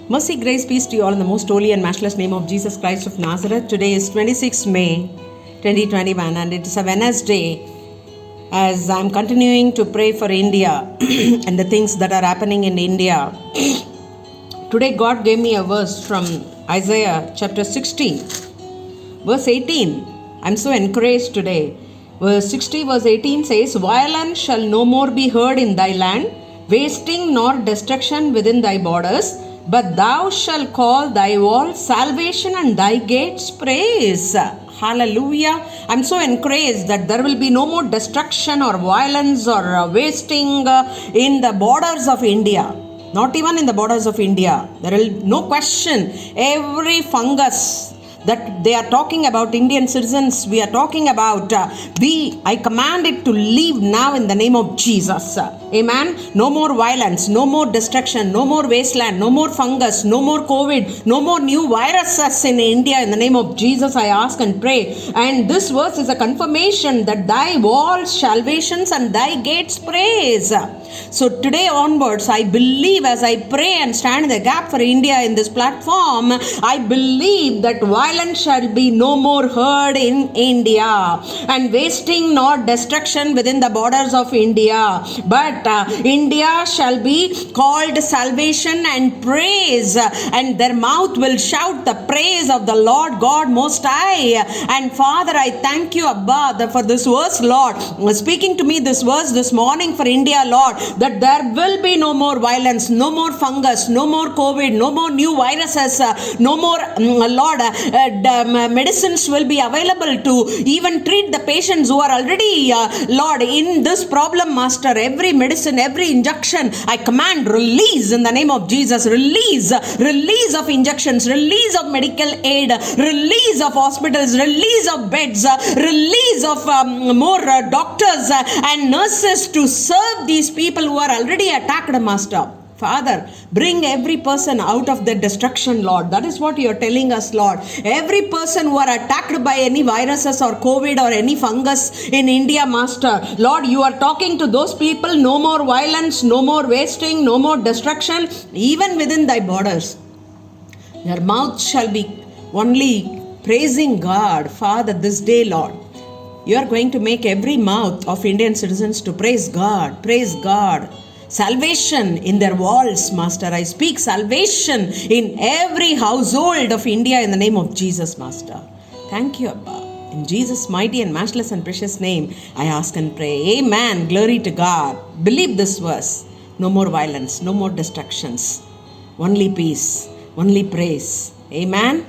Mercy, grace, peace to you all in the most holy and matchless name of Jesus Christ of Nazareth. Today is 26 May 2021 and it is a Wednesday. As I'm continuing to pray for India and the things that are happening in India, today God gave me a verse from Isaiah chapter 60, verse 18. I'm so encouraged today. Verse 60, verse 18 says, "Violence shall no more be heard in thy land, wasting nor destruction within thy borders. But thou shalt call thy walls salvation and thy gates praise." Hallelujah. I'm so encouraged that there will be no more destruction or violence or wasting in the borders of India. Not even in the borders of India. There will no question. Every fungus that they are talking about Indian citizens, we are talking about, I command it to leave now in the name of Jesus. Amen. No more violence, no more destruction, no more wasteland, no more fungus, no more COVID, no more new viruses in India. In the name of Jesus, I ask and pray. And this verse is a confirmation that thy walls salvations and thy gates praise. So today onwards, I believe, as I pray and stand in the gap for India in this platform, I believe that violence shall be no more heard in India, and wasting nor destruction within the borders of India. But India shall be called salvation and praise, and their mouth will shout the praise of the Lord God Most High. And Father, I thank you, Abba, for this verse, Lord, speaking to me this verse this morning for India, Lord, that there will be no more violence, no more fungus, no more COVID, no more new viruses, no more, Lord, medicines will be available to even treat the patients who are already, Lord, in this problem, Master. Every medicine, every injection, I command release in the name of Jesus. Release of injections, release of medical aid, release of hospitals, release of beds, release of more doctors and nurses to serve these people who are already attacked, Master. Father, bring every person out of the destruction, Lord. That is what you are telling us, Lord. Every person who are attacked by any viruses or COVID or any fungus in India, Master, Lord, you are talking to those people. No more violence, no more wasting, no more destruction, even within thy borders. Their mouth shall be only praising God. Father, this day, Lord, you are going to make every mouth of Indian citizens to praise God. Praise God. Salvation in their walls, Master. I speak salvation in every household of India in the name of Jesus, Master. Thank you, Abba. In Jesus' mighty and matchless and precious name, I ask and pray. Amen. Glory to God. Believe this verse. No more violence, no more destructions. Only peace, only praise. Amen.